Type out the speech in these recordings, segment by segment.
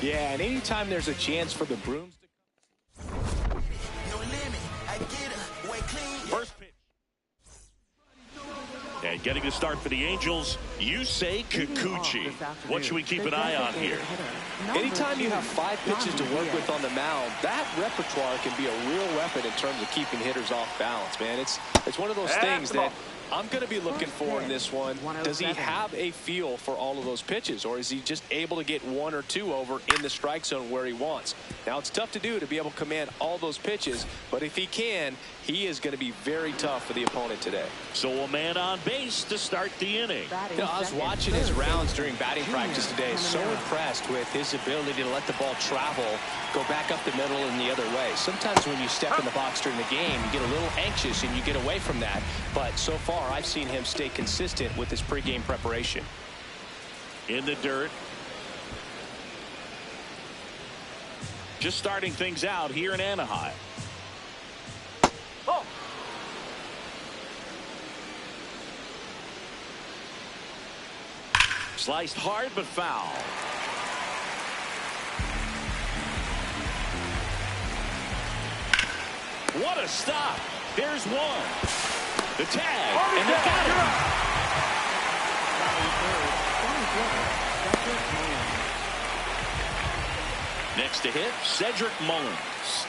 Yeah, and anytime there's a chance for the Brooms to first pitch. And getting the start for the Angels, Yusei Kikuchi. What should we keep an eye on here? anytime you have 5 pitches to work with on the mound, that repertoire can be a real weapon in terms of keeping hitters off balance, man. It's one of those things that I'm going to be looking for in this one. Does he have a feel for all of those pitches, or is he just able to get 1 or 2 over in the strike zone where he wants? Now, it's tough to do to be able to command all those pitches, but if he can, he is going to be very tough for the opponent today. So a man on base to start the inning. You know, I was watching his rounds during batting practice today. So impressed with his ability to let the ball travel, go back up the middle and the other way. Sometimes when you step in the box during the game, you get a little anxious and you get away from that. But so far, I've seen him stay consistent with his pregame preparation. In the dirt. Just starting things out here in Anaheim. Oh. Sliced hard but foul. What a stop. There's one. The tag. And they got him. Next to hit, Cedric Mullins.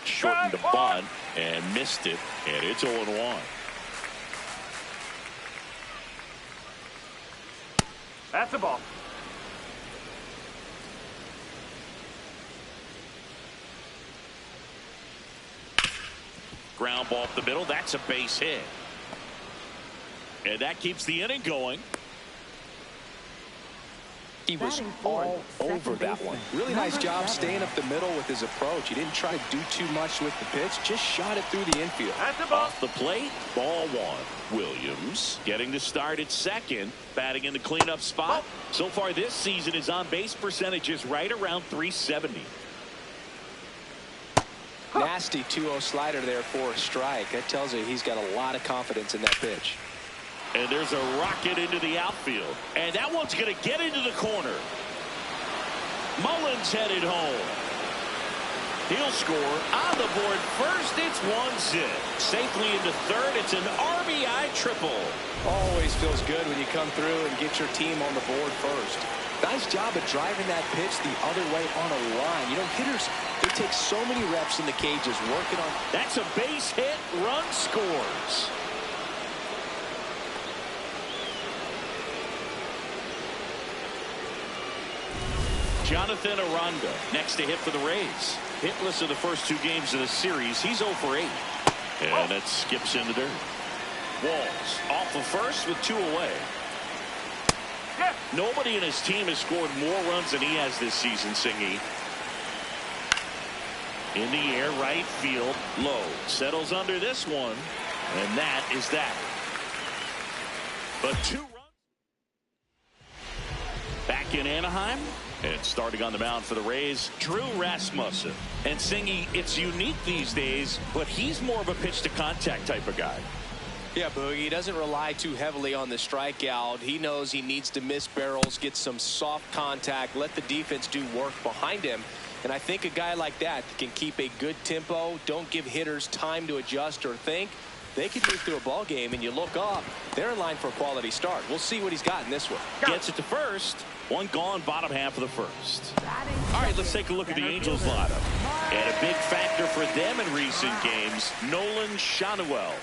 Shortened the bunt and missed it, and it's 0-1. That's a ball. Ground ball up the middle. That's a base hit. And that keeps the inning going. He was all over that one. Really nice job staying up the middle with his approach. He didn't try to do too much with the pitch, just shot it through the infield. Off the plate, ball 1. Williams getting the start at second, batting in the cleanup spot. So far this season, his on-base percentage is right around .370. Nasty 2-0 slider there for a strike. That tells you he's got a lot of confidence in that pitch. And there's a rocket into the outfield. And that one's going to get into the corner. Mullins headed home. He'll score on the board first. It's 1-0. Safely into third. It's an RBI triple. Always feels good when you come through and get your team on the board first. Nice job of driving that pitch the other way on a line. You know, hitters, they take so many reps in the cages working on. That's a base hit. Run scores. Jonathan Aranda next to hit for the Rays. Hitless in the first 2 games of the series. He's 0 for 8. And it skips in the dirt. Walls off of first with 2 away. Nobody in his team has scored more runs than he has this season, Singy. In the air, right field, low. Settles under this one. And that is that. But 2 runs. Back in Anaheim. And starting on the mound for the Rays, Drew Rasmussen. And Singy, it's unique these days, but he's more of a pitch-to-contact type of guy. Yeah, Boogie, he doesn't rely too heavily on the strikeout. He knows he needs to miss barrels, get some soft contact, let the defense do work behind him. And I think a guy like that can keep a good tempo, don't give hitters time to adjust or think. They can move through a ball game, and you look up, they're in line for a quality start. We'll see what he's got in this one. Gets it to first. One gone, bottom half of the first. All right, let's take a look at the Angels lineup. And a big factor for them in recent games, Nolan Schanuel.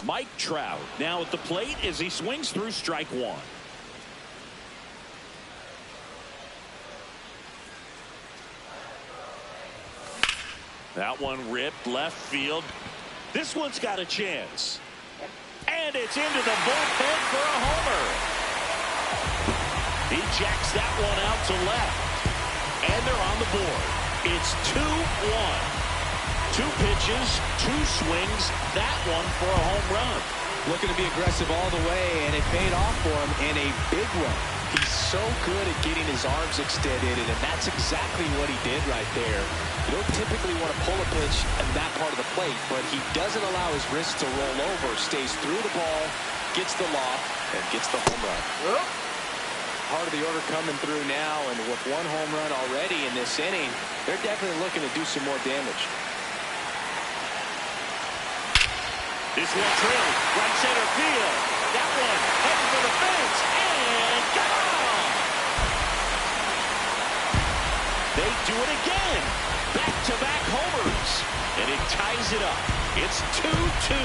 Mike Trout now at the plate as he swings through strike 1. That one ripped left field. This one's got a chance. And it's into the bullpen for a homer. He jacks that one out to left. And they're on the board. It's 2-1. 2 pitches, 2 swings. That one for a home run. Looking to be aggressive all the way, and it paid off for him in a big way. He's so good at getting his arms extended, and that's exactly what he did right there. You don't typically want to pull a pitch at that part of the plate, but he doesn't allow his wrist to roll over, stays through the ball, gets the loft, and gets the home run. Part of the order coming through now, and with one home run already in this inning, they're definitely looking to do some more damage. This one trailing, right center field. That one heading for the fence, and gone! They do it again. Back-to-back homers, and it ties it up. It's 2-2.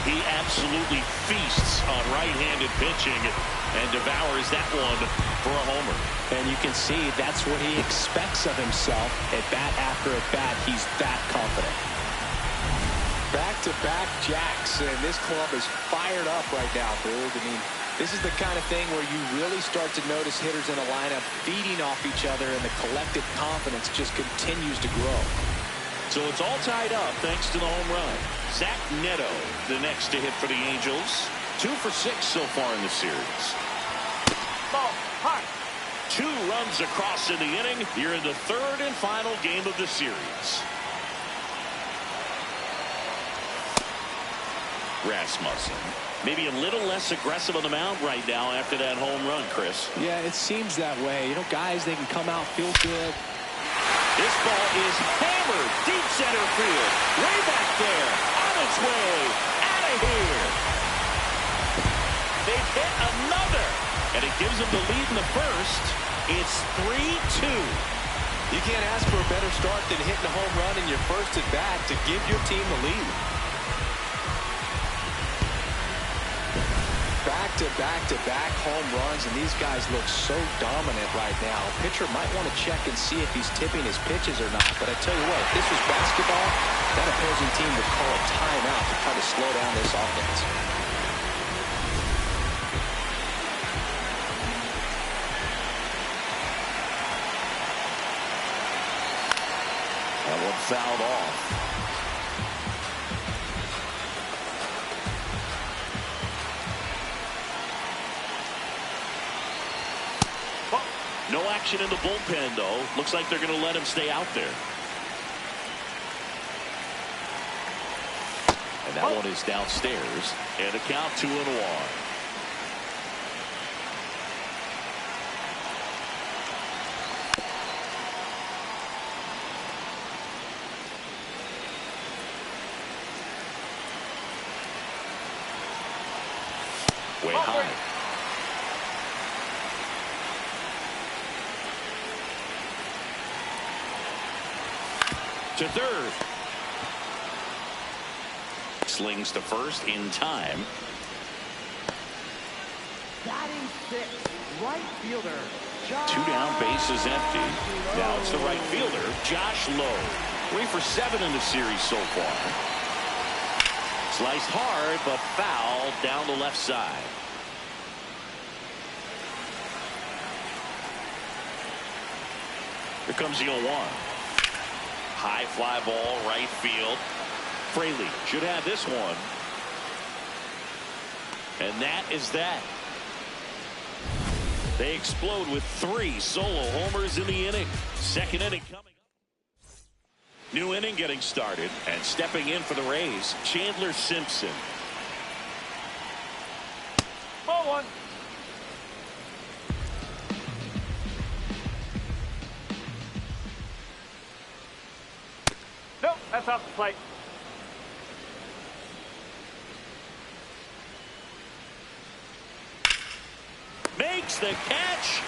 He absolutely feasts on right-handed pitching and devours that one for a homer. And you can see that's what he expects of himself at bat after at bat. He's that confident. Back-to-back jacks, and this club is fired up right now, Boog. I mean, this is the kind of thing where you really start to notice hitters in a lineup feeding off each other, and the collective confidence just continues to grow. So it's all tied up thanks to the home run. Zach Neto, the next to hit for the Angels. 2 for 6 so far in the series. Ball, high. 2 runs across in the inning. You're in the third and final game of the series. Rasmussen, maybe a little less aggressive on the mound right now after that home run, Chris. Yeah, it seems that way. You know, guys, they can come out, feel good. This ball is hammered deep center field. Way back there. On its way. Out of here. They've hit another. And it gives them the lead in the first. It's 3-2. You can't ask for a better start than hitting a home run in your first at bat to give your team the lead. Back-to-back home runs, and these guys look so dominant right now. Pitcher might want to check and see if he's tipping his pitches or not. But I tell you what, if this was basketball, that opposing team would call a timeout to try to slow down this offense. That one fouled off. No action in the bullpen, though. Looks like they're going to let him stay out there. And that one is downstairs. And a count 2-1. Way high. To third. Slings to first in time. Batting 6, right fielder. 2 down, bases empty. Now it's the right fielder, Josh Lowe. 3 for 7 in the series so far. Sliced hard, but foul down the left side. Here comes the 0-1. High fly ball, right field. Fraley should have this one. And that is that. They explode with 3 solo homers in the inning. Second inning coming up. New inning getting started, and stepping in for the Rays, Chandler Simpson. Ball 1. Nope, that's off the plate. Makes the catch.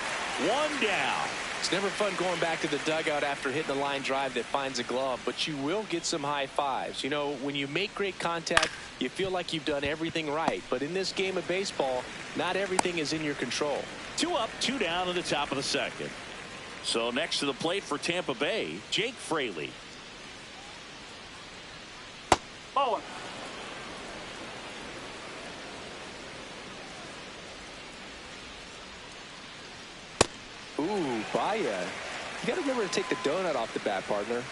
1 down. It's never fun going back to the dugout after hitting a line drive that finds a glove, but you will get some high fives. You know, when you make great contact, you feel like you've done everything right. But in this game of baseball, not everything is in your control. 2 up, 2 down in the top of the second. So next to the plate for Tampa Bay, Jake Fraley. Ball 1. Ooh, Baya. You got to remember to take the donut off the bat, partner.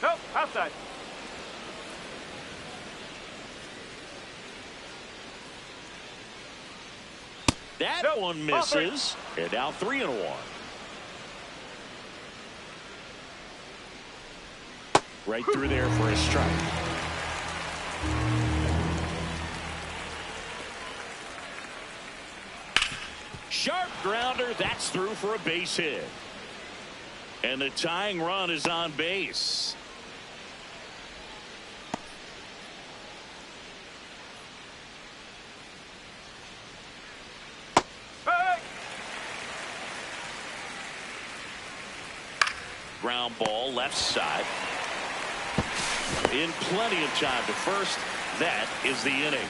Nope, outside. That one misses. And now 3-1. Right through there for a strike. Sharp grounder. That's through for a base hit. And the tying run is on base. Ground ball left side. In plenty of time to first. That is the inning.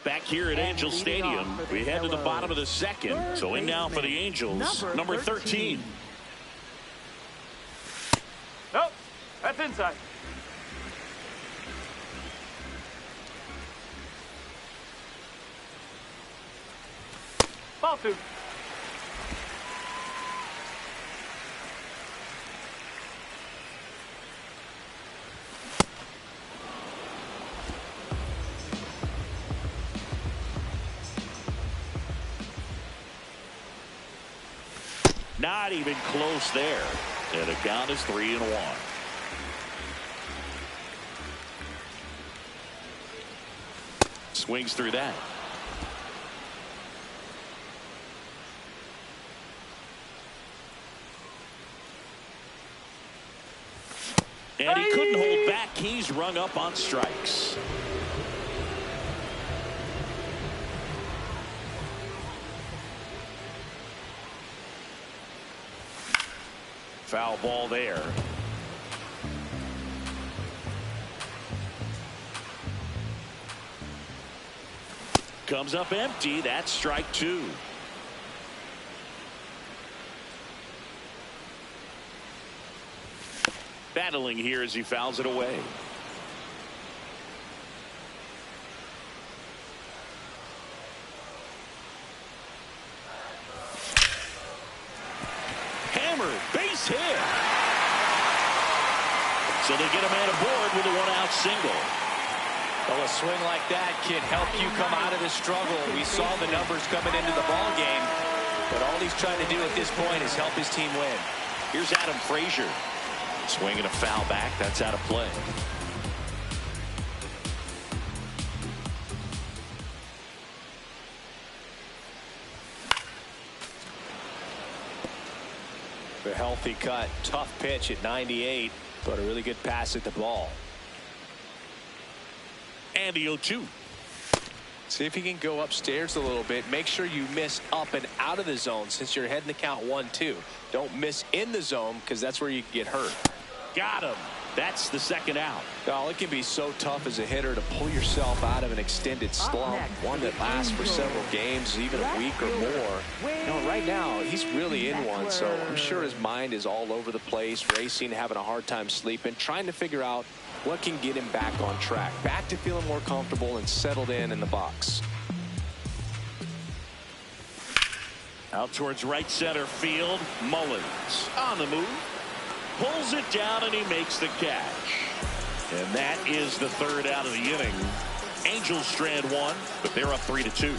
Back here at Angel Stadium, we head to the bottom of the second. So in now for the Angels, number 13. Nope, that's inside. Ball 2. Not even close there. And the count is 3-1. Swings through that. And he couldn't hold back. He's rung up on strikes. Foul ball there. Comes up empty. That's strike 2. Battling here as he fouls it away. Hammered, base hit. So they get a man aboard with a 1-out single. Well, a swing like that can help you come out of the struggle. We saw the numbers coming into the ball game, but all he's trying to do at this point is help his team win. Here's Adam Frazier. Swinging a foul back. That's out of play. A healthy cut. Tough pitch at 98, but a really good pass at the ball. And the 0-2. See if he can go upstairs a little bit. Make sure you miss up and out of the zone since you're heading to count 1-2. Don't miss in the zone because that's where you can get hurt. Got him. That's the second out. Oh, it can be so tough as a hitter to pull yourself out of an extended slump, one that lasts for several games, even a week or more. You know, right now, he's really in one, so I'm sure his mind is all over the place, racing, having a hard time sleeping, trying to figure out what can get him back on track, back to feeling more comfortable and settled in the box. Out towards right center field. Mullins on the move. Pulls it down and he makes the catch. And that is the third out of the inning. Angels strand 1, but they're up 3-2.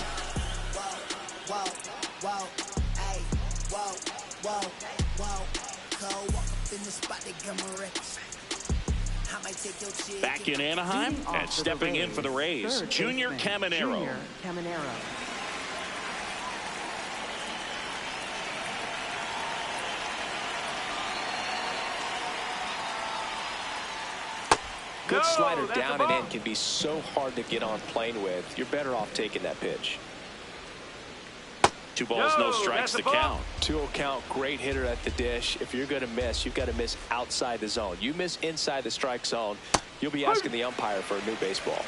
Back in Anaheim and stepping in for the Rays, Junior Caminero. Good slider down and in can be so hard to get on plane with. You're better off taking that pitch. 2 balls, no strikes to count. 2-0 count, great hitter at the dish. If you're going to miss, you've got to miss outside the zone. You miss inside the strike zone, you'll be asking the umpire for a new baseball.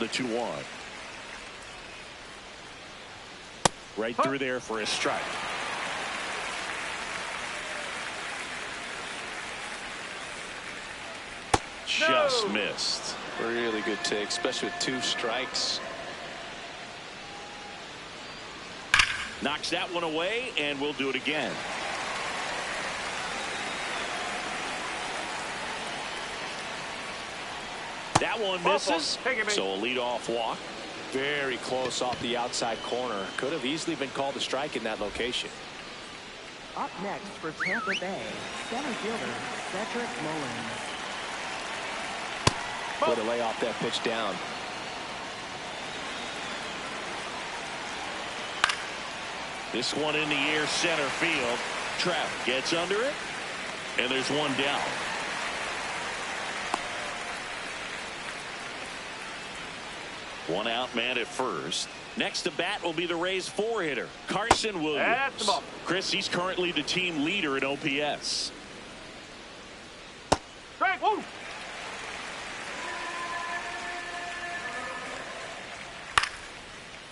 The 2-1. Right through there for a strike. Just missed. Really good take, especially with 2 strikes. Knocks that one away, and we'll do it again. That one misses, so a leadoff walk. very close off the outside corner. Could have easily been called a strike in that location. Up next for Tampa Bay, center fielder Cedric Mullins. Way to lay off that pitch down. This one in the air, center field. Trout gets under it, and there's one down. One out, man at first. Next to bat will be the Rays four-hitter, Carson Williams. That's the ball. Chris, he's currently the team leader in OPS. Strike. Woo.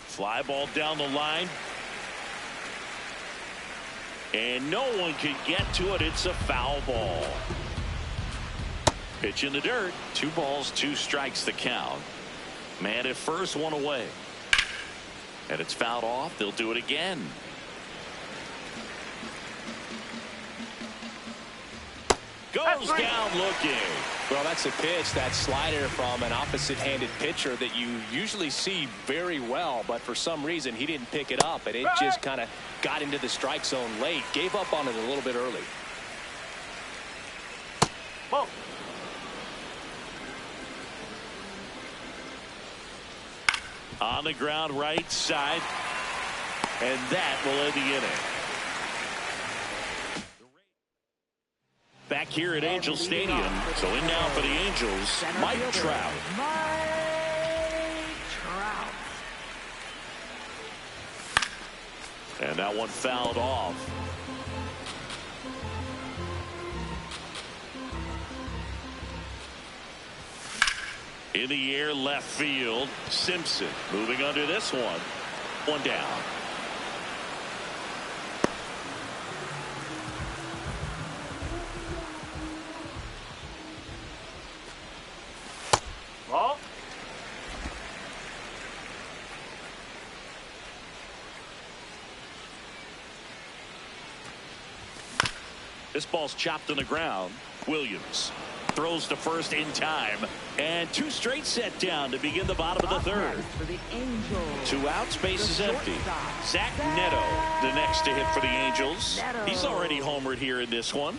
Fly ball down the line. And no one can get to it. It's a foul ball. Pitch in the dirt. 2 balls, 2 strikes the count. Man at first, one away. And it's fouled off. They'll do it again. Goes down looking. Well, that's a pitch, that slider from an opposite-handed pitcher that you usually see very well, but for some reason he didn't pick it up, and it just kind of got into the strike zone late. Gave up on it a little bit early. Ball. On the ground, right side. And that will end the inning. Back here at Angel Stadium. So in now for the Angels, Mike Trout. Mike Trout. And that one fouled off. In the air, left field. Simpson moving under this one. One down. Ball. This ball's chopped on the ground. Williams throws to first in time, and 2 straight set down to begin the bottom of the third. For the Angels. 2 out, space is empty. Zach Neto, the next to hit for the Angels. He's already homered here in this one.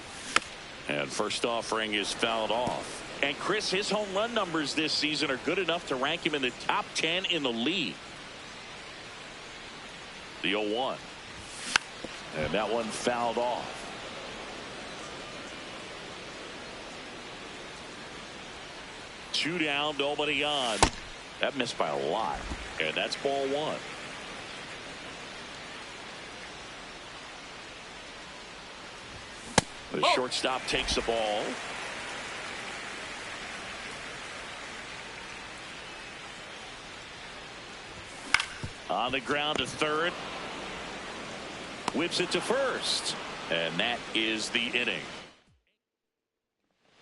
And first offering is fouled off. And Chris, his home run numbers this season are good enough to rank him in the top 10 in the league. The 0-1. And that one fouled off. Two down, nobody on. That missed by a lot. And that's ball 1. The shortstop takes the ball. On the ground to third. Whips it to first. And that is the inning.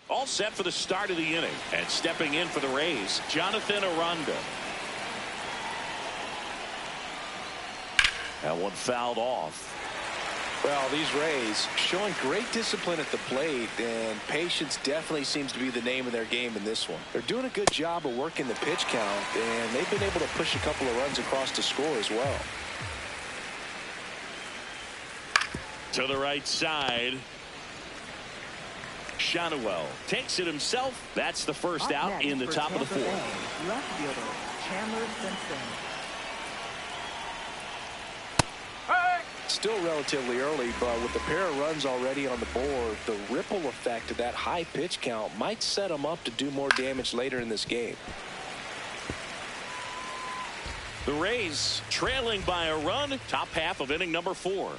All set for the start of the inning. And stepping in for the Rays, Jonathan Aranda. That one fouled off. Well, these Rays showing great discipline at the plate, and patience definitely seems to be the name of their game in this one. They're doing a good job of working the pitch count, and they've been able to push a couple of runs across to score as well. To the right side. Shanuel takes it himself. That's the first out in the top of the 4th. Left fielder Chandler Simpson. Still relatively early, but with the pair of runs already on the board, the ripple effect of that high pitch count might set them up to do more damage later in this game. The Rays trailing by a run, top half of inning number 4.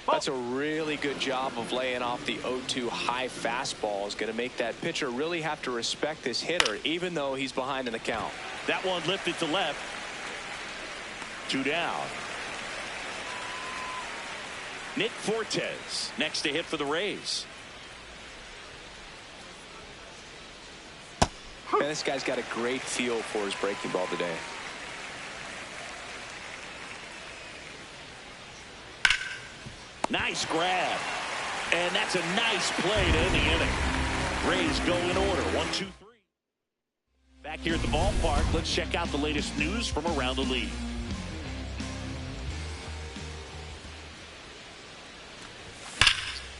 That's a really good job of laying off the 0-2 high fastball. Is going to make that pitcher really have to respect this hitter, even though he's behind in the count. That one lifted to left. 2 down. Nick Fortes next to hit for the Rays. And this guy's got a great feel for his breaking ball today. Nice grab. And that's a nice play to end the inning. Rays go in order. 1, 2, 3. Back here at the ballpark, let's check out the latest news from around the league.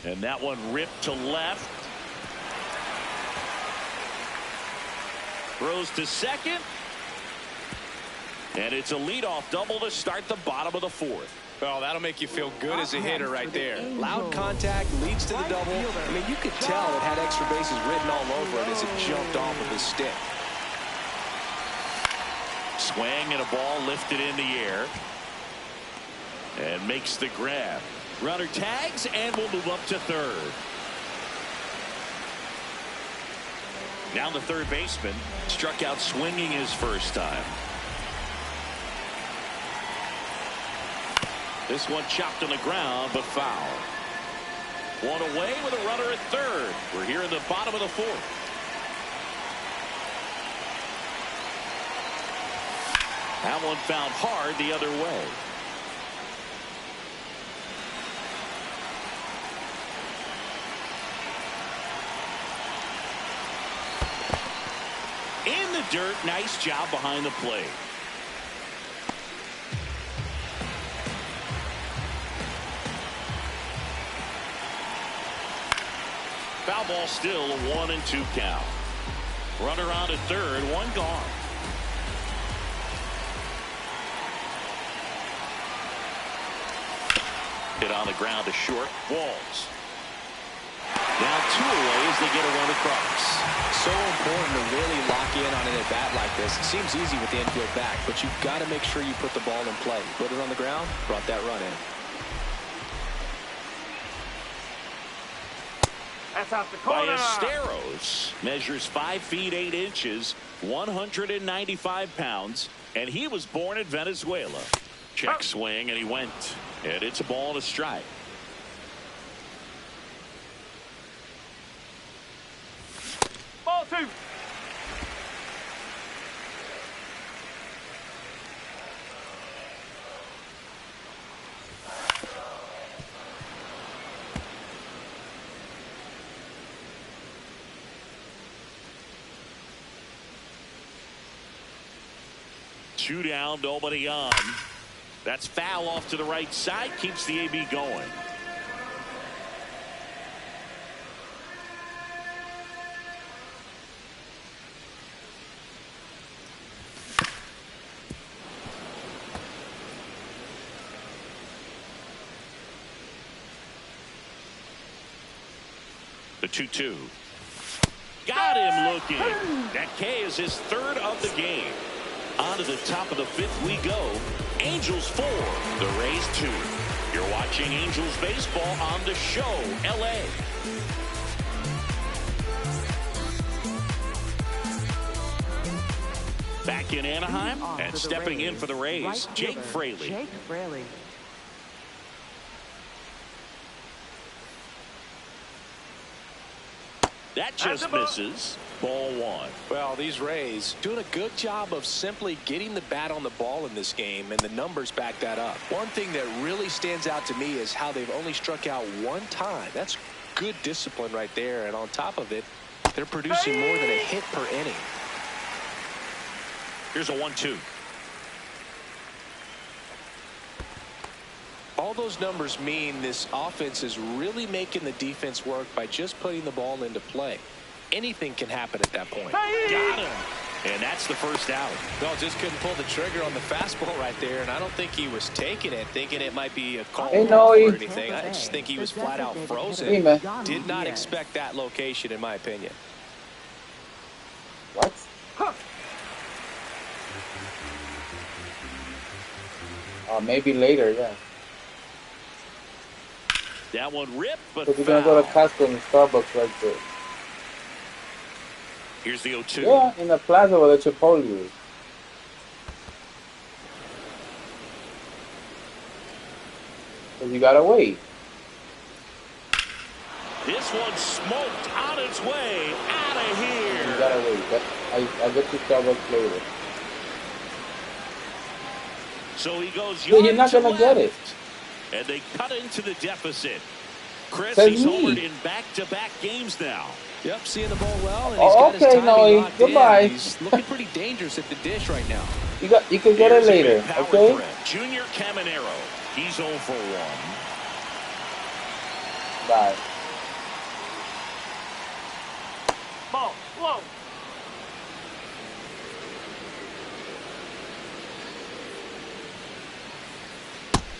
And that one ripped to left. Throws to second. And it's a leadoff double to start the bottom of the fourth. Well, that'll make you feel good as a hitter right there. Loud contact leads to the double. I mean, you could tell it had extra bases written all over it as it jumped off of his stick. Swing and a ball lifted in the air. And makes the grab. Runner tags and will move up to third. Now the third baseman struck out swinging his first time. This one chopped on the ground, but foul. One away with a runner at third. We're here in the bottom of the fourth. That one found hard the other way. In the dirt, nice job behind the plate. Foul ball still, a 1-2 count. Runner on to third, one gone. Hit on the ground to short. Walls. Now 2 away as they get a run across. So important to really lock in on an at-bat like this. It seems easy with the infield back, but you've got to make sure you put the ball in play. Put it on the ground, brought that run in. That's out the corner. Ballesteros measures 5 feet 8 inches, 195 pounds, and he was born in Venezuela. Check swing, and he went. And it's a ball and a strike. Ball 2. Two down, nobody on. That's foul off to the right side. Keeps the AB going. The 2-2. Got him looking. That K is his third of the game. On to the top of the fifth we go. Angels 4, the Rays 2. You're watching Angels baseball on the show, LA. Back in Anaheim and stepping in for the Rays, Jake Fraley. Jake Fraley. That just misses. Ball 1. Well, these Rays doing a good job of simply getting the bat on the ball in this game, and the numbers back that up. One thing that really stands out to me is how they've only struck out 1 time. That's good discipline right there, and on top of it, they're producing more than a hit per inning. Here's a 1-2. All those numbers mean this offense is really making the defense work by just putting the ball into play. Anything can happen at that point. Got him. And that's the first out. No, just couldn't pull the trigger on the fastball right there, and I don't think he was taking it, thinking it might be a call or anything. I just think he was flat out frozen. Did not expect that location, in my opinion. What? Maybe later, yeah. That one ripped, but Because you're going to go to Costco and Starbucks right there. Here's the 0-2. Yeah, in the plaza where the Chipotle is. So you got to wait. This one smoked on its way out of here. You got to wait. I'll get you Starbucks later. So he goes Yeah, you're not going to get it. And they cut into the deficit. Chris, Says he's me. homered in back-to-back games now. Yep, seeing the ball well, and he's Oh, got okay, his timing Noe. locked Goodbye. in. He's looking pretty dangerous at the dish right now. You can get Here's it a big later, power okay? threat. Junior Caminero. He's 0 for 1. Bye. Ball, low.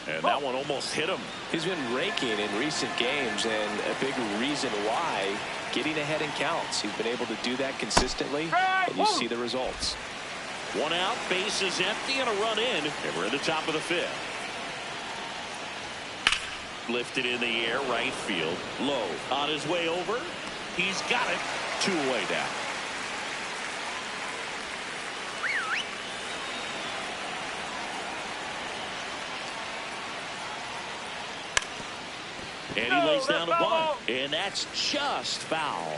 And that one almost hit him. He's been raking in recent games, and a big reason why, getting ahead in counts. He's been able to do that consistently, and you see the results. 1 out, base is empty, and a run in. And we're at the top of the 5th. Lifted in the air, right field. Low on his way over. He's got it. 2 away down. And he lays down a bunt. And that's just foul.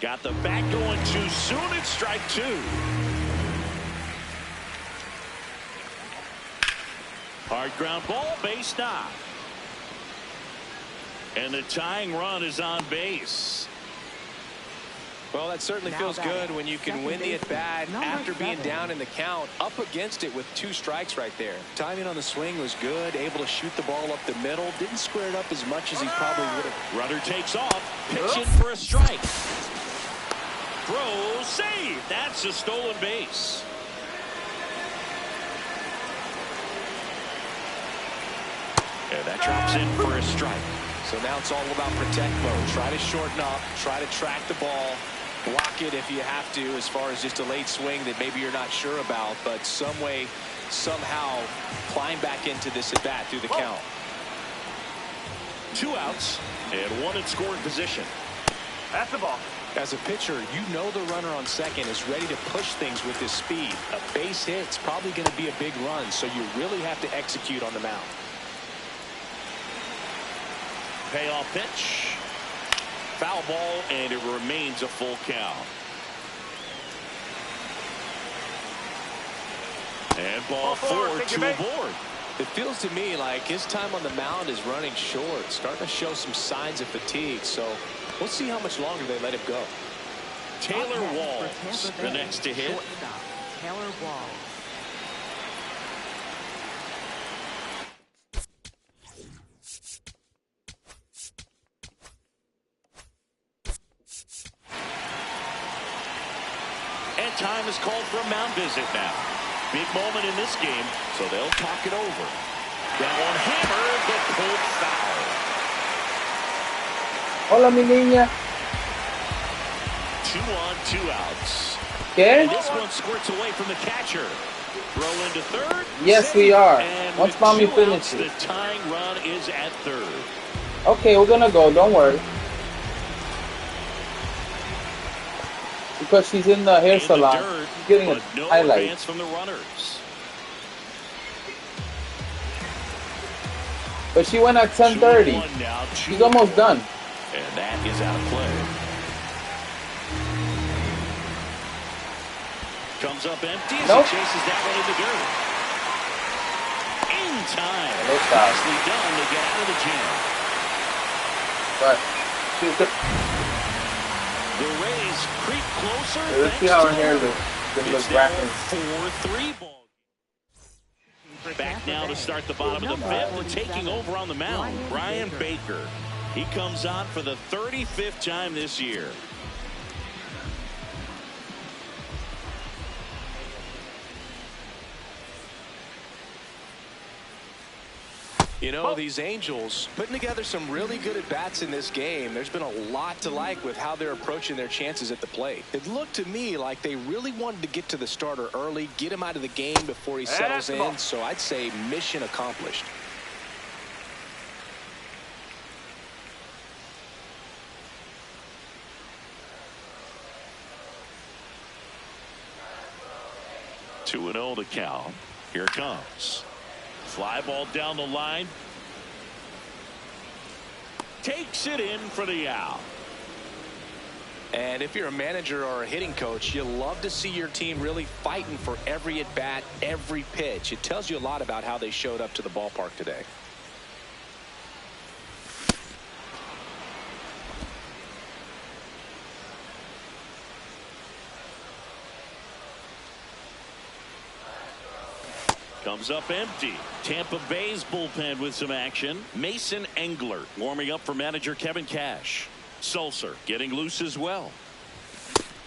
Got the bat going too soon. It's strike 2. Hard ground ball, base knock. And the tying run is on base. Well, that certainly feels good when you can win the at-bat after being down in the count, up against it with 2 strikes right there. Timing on the swing was good, able to shoot the ball up the middle, didn't square it up as much as he probably would have. Runner takes off, pitching for a strike. Throw, save. That's a stolen base. And that drops in for a strike. So now it's all about protect mode. Try to shorten up, try to track the ball, block it if you have to, as far as just a late swing that maybe you're not sure about, but some way, somehow climb back into this at bat through the count. 2 outs and 1 in scoring position. That's the ball. As a pitcher, you know the runner on second is ready to push things with his speed. A base hit's probably going to be a big run, so you really have to execute on the mound. Payoff pitch. Foul ball, and it remains a full count. And ball 4, 2 aboard. It feels to me like his time on the mound is running short, starting to show some signs of fatigue, so we'll see how much longer they let him go. Taylor Walls, the next to hit. Taylor Walls. And time is called for a mound visit now. Big moment in this game, so they'll talk it over. That one hammered, but pulled foul. Hola, mi niña. 2 on, 2 outs. ¿Qué? And this one squirts away from the catcher. Throw into third. Yes, we are. And Once with mommy 2 outs, finishes. the tying run is at third. Okay, we're gonna go. Don't worry. Because she's in the hair In the salon. dirt, She's getting a but no highlight. advance from the runners. But she went at 10:30. 2-1 now, She's almost done. And that is out of play. Comes up empty as Nope. he chases that one in the dirt. In time. No foul. Nicely done to get out of the jam. But she's the, The Rays creep closer. let's see thanks how to her hair the- looks. This It's looks now racking. 4-3 ball. Back now to start the bottom of the 5th and taking over on the mound, Brian Baker. He comes on for the 35th time this year. You know, these Angels putting together some really good at-bats in this game. There's been a lot to like with how they're approaching their chances at the plate. It looked to me like they really wanted to get to the starter early, get him out of the game before he settles in. So I'd say mission accomplished. Two and 0 to count. Here it comes. Fly ball down the line. Takes it in for the out. And if you're a manager or a hitting coach, you love to see your team really fighting for every at-bat, every pitch. It tells you a lot about how they showed up to the ballpark today. Comes up empty. Tampa Bay's bullpen with some action. Mason Engler warming up for manager Kevin Cash. Sulser getting loose as well.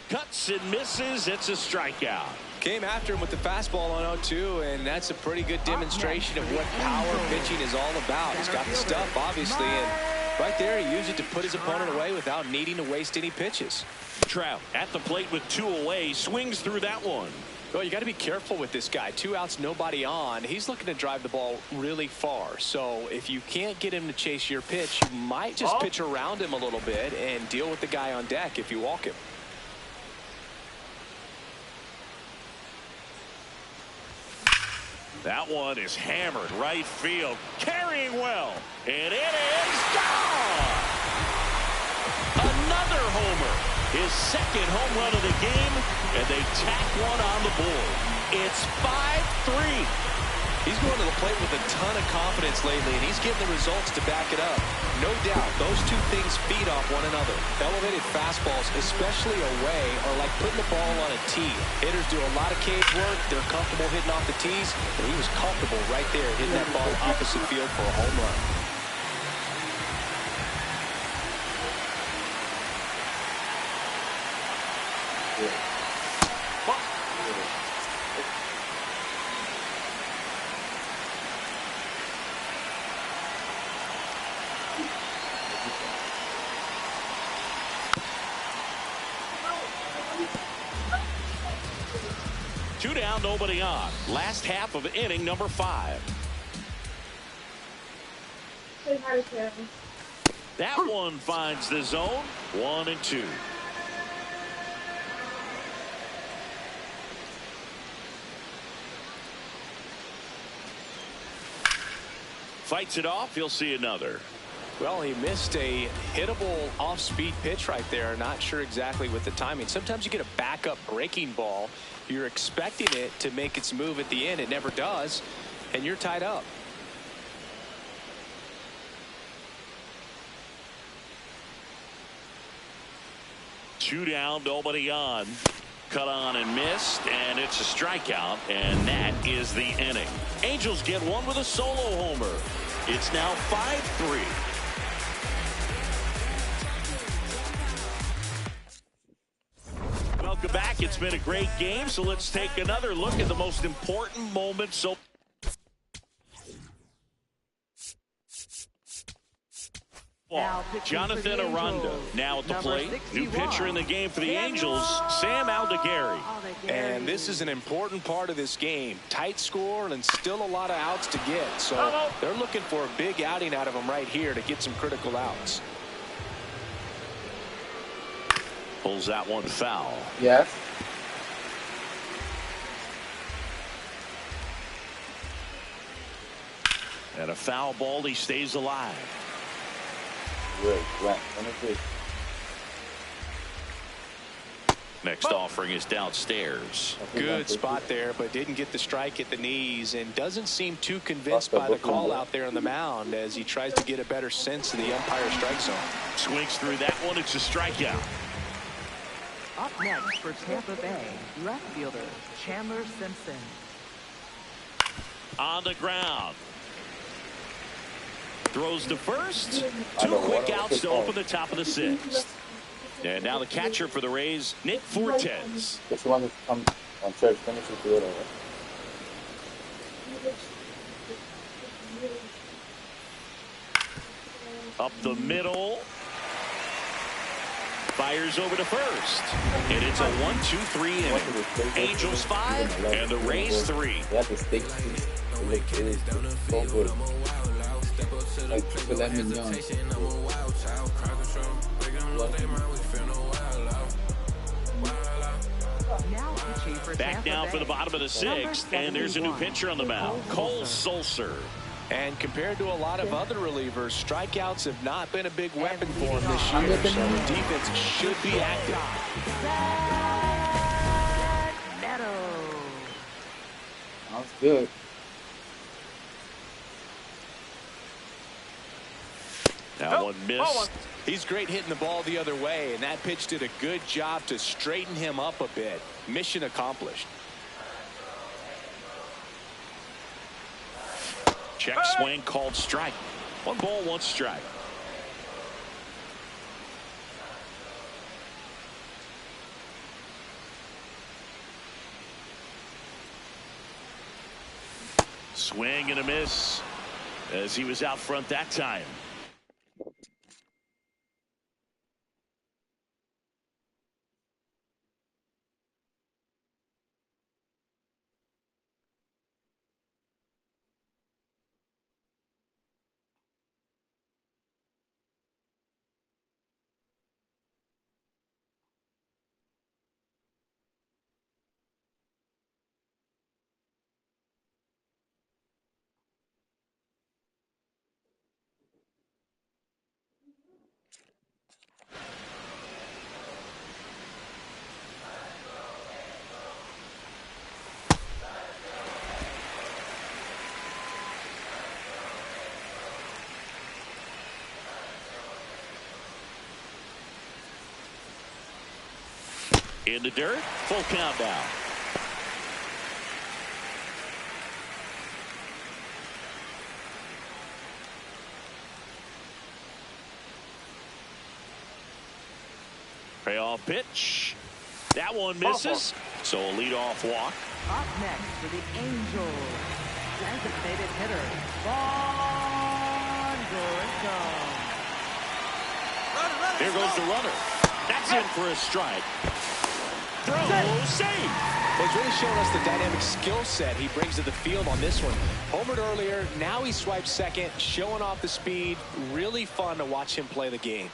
Cuts and misses. It's a strikeout. Came after him with the fastball on 0-2, and that's a pretty good demonstration of what power pitching is all about. He's got the stuff, obviously, and right there he used it to put his opponent away without needing to waste any pitches. Trout at the plate with 2 away. Swings through that one. Well, you got to be careful with this guy. 2 outs, nobody on. He's looking to drive the ball really far. So if you can't get him to chase your pitch, you might just pitch around him a little bit and deal with the guy on deck if you walk him. That one is hammered right field. Carrying well. And it is gone. Another homer. His second home run of the game, and they tack one on the board. It's 5-3. He's going to the plate with a ton of confidence lately, and he's getting the results to back it up. No doubt, those two things feed off one another. Elevated fastballs, especially away, are like putting the ball on a tee. Hitters do a lot of cage work. They're comfortable hitting off the tees, and he was comfortable right there hitting that ball opposite field for a home run. Two down, nobody on. Last half of inning number 5. That one finds the zone. 1-2. Fights it off. He'll see another. Well, he missed a hittable off-speed pitch right there. Not sure exactly with the timing. Sometimes you get a backup breaking ball. You're expecting it to make its move at the end. It never does, and you're tied up. Two down, nobody on. Cut on and missed, and it's a strikeout, and that is the inning. Angels get one with a solo homer. It's now 5-3. Welcome back. It's been a great game, so let's take another look at the most important moments. So Jonathan Aranda now at the plate. New pitcher in the game for the Angels, Sam Aldeguerri. And this is an important part of this game. Tight score and still a lot of outs to get. So they're looking for a big outing out of him right here to get some critical outs. Pulls that one foul. Yes. And a foul ball. He stays alive. Next offering is downstairs. Good spot there, but didn't get the strike at the knees and doesn't seem too convinced by the call out there on the mound as he tries to get a better sense of the umpire strike zone. Swings through that one. It's a strikeout. Up next for Tampa Bay, left fielder Chandler Simpson. On the ground. Throws to first. 2 quick outs to open the top of the 6th. And now the catcher for the Rays, Nick Fortes. This one has come on church. Finish the field over. Up the middle. Fires over to first. And it's a 1-2-3 inning. Angels 5 and the Rays 3. They have to stick to it. It is so good. Like triple lemon Jones. Back now for the bottom of the 6th, and there's a new pitcher on the mound, Cole Sulser. And compared to a lot of other relievers, strikeouts have not been a big weapon for him this year, so the defense should be active. Sounds good. That one missed. He's great hitting the ball the other way, and that pitch did a good job to straighten him up a bit. Mission accomplished. Check swing called strike. 1 ball, 1 strike. Swing and a miss as he was out front that time. In the dirt, full count now. Payoff pitch. That one misses. So a leadoff walk. Up next for the Angels, designated hitter, Vaughn Grissom. Here goes the runner. That's in for a strike. Throw, save. Well, he's really showing us the dynamic skill set he brings to the field on this one. Homered earlier, now he swipes second, showing off the speed. Really fun to watch him play the game.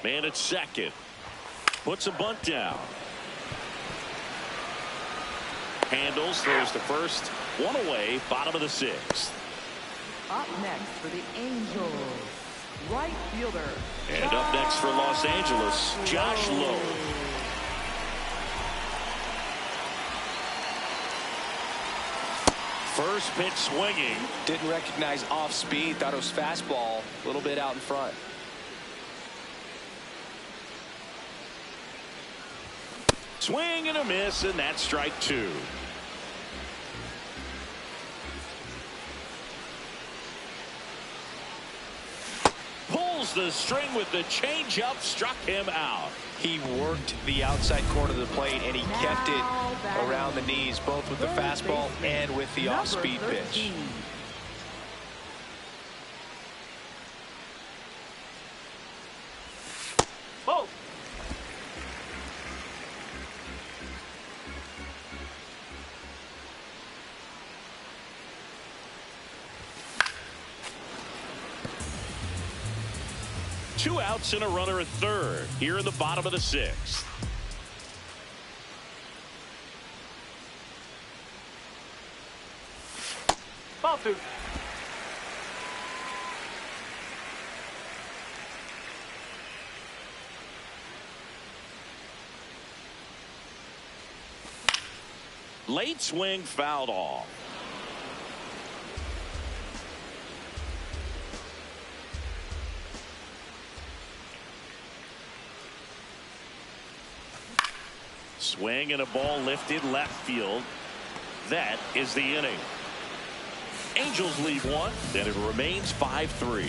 Man at second. Puts a bunt down. Handles, throws to first. 1 away, bottom of the 6th. Up next for the Angels, right fielder. And up next for Los Angeles, Josh Lowe. First pitch swinging. Didn't recognize off speed, thought it was fastball, a little bit out in front. Swing and a miss, and that's strike 2. Pulls the string with the changeup, struck him out. He worked the outside corner of the plate, and he kept it around the knees, both with the fastball and with the off-speed pitch. Oh! Two outs and a runner at third here in the bottom of the 6th. Ball 2. Late swing fouled off. Swing and a ball lifted left field. That is the inning. Angels lead 1, and it remains 5-3.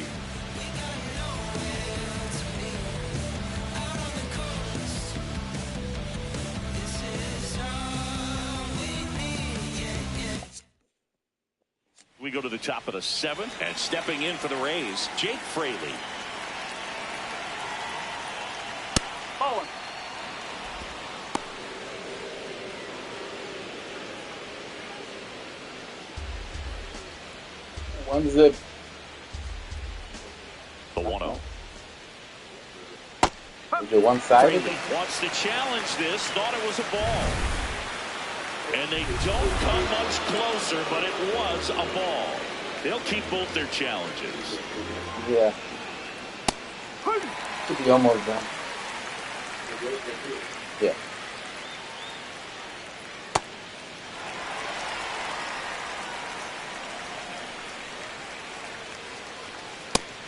We go to the top of the 7th, and stepping in for the Rays, Jake Fraley. Ball 1. One zip. The 1-0. Is it one-sided? Fraley wants to challenge this, thought it was a ball. And they don't come much closer, but it was a ball. They'll keep both their challenges. Yeah. Should be almost done. Yeah.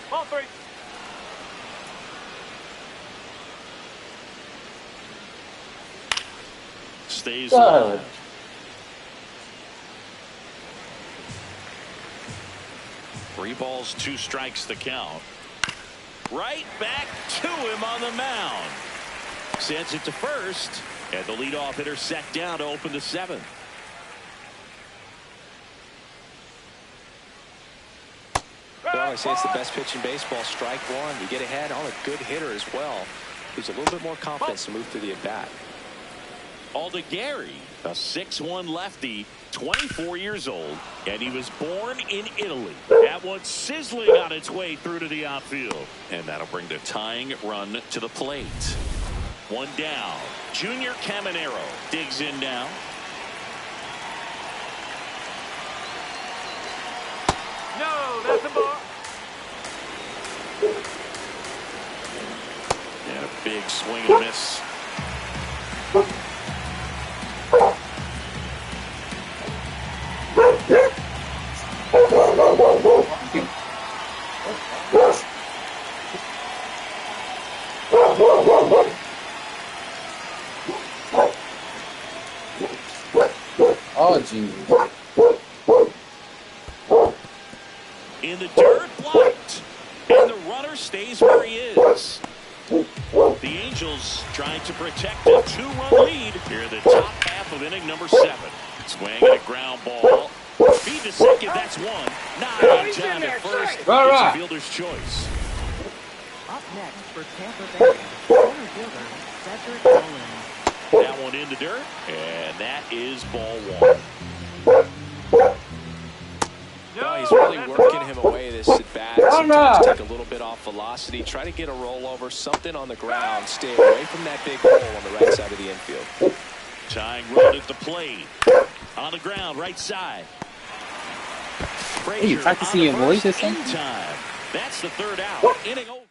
Ball 3. Stays Good. alive. 3 balls, 2 strikes the count. Right back to him on the mound. Sends it to first, and the leadoff hitter set down to open the 7th. They always say it's the best pitch in baseball. Strike one. You get ahead on a good hitter as well. Gives you a little bit more confidence to move through the at-bat. Gary, a 6'1" lefty, 24 years old, and he was born in Italy. That one sizzling on its way through to the outfield, and that'll bring the tying run to the plate. 1 down. Junior Caminero digs in now. No, that's a ball. And a big swing and a miss. Oh, Jesus. In the dirt, blocked. And the runner stays where he is. The Angels trying to protect a 2-run lead here in the top half of inning number 7. Swing and a ground ball. Feed to second, that's one. Not in time at first. It's a fielder's choice. Up next for Tampa Bay, center fielder Cedric Mullins. That one in the dirt, and that is ball 1. Well, he's really working him away this at bat. Sometimes take a little bit off velocity, try to get a rollover, something on the ground, stay away from that big hole on the right side of the infield. Tying run at the plate. On the ground, right side. Hey, you practicing your voice or something? Time. That's the 3rd out. Inning over.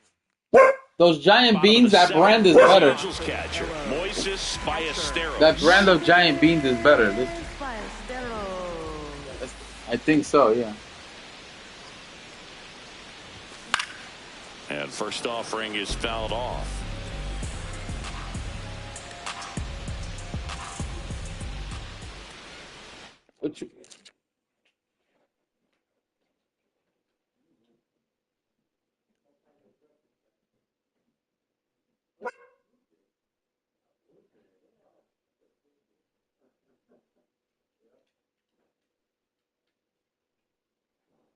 Those giant beans, that brand is better. Angels catcher, Moises Ballesteros. That brand of giant beans is better. I think so, yeah. And first offering is fouled off. What you...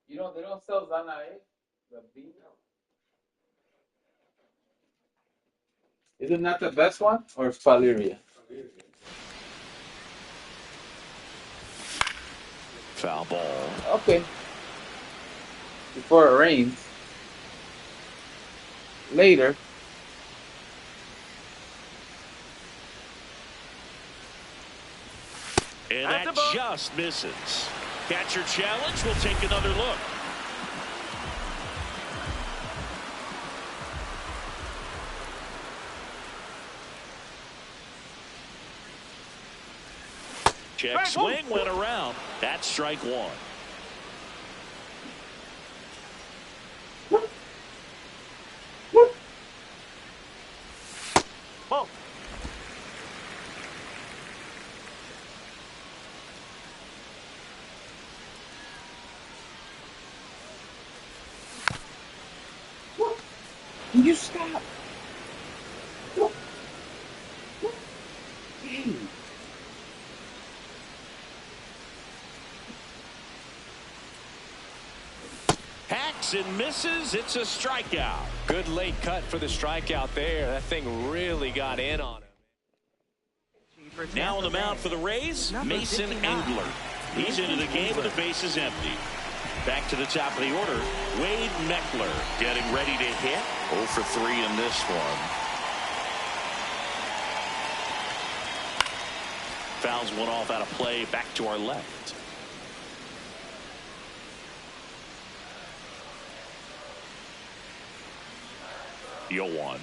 You know, they don't sell Zanae, the bean. Isn't that the best one? Or Spaliria? Foul ball. Okay. Before it rains. Later. And that just misses. Catcher challenge. We'll take another look. Check swing went around. That's strike 1. Ball. Can you stop? Hey. Hacks and misses. It's a strikeout. Good late cut for the strikeout there. That thing really got in on him. Now on the mound for the Rays, Mason Engler. He's into the game with the bases empty. Back to the top of the order, Wade Meckler getting ready to hit. 0 for 3 in this one. Fouls one off out of play. Back to our left. 0-1.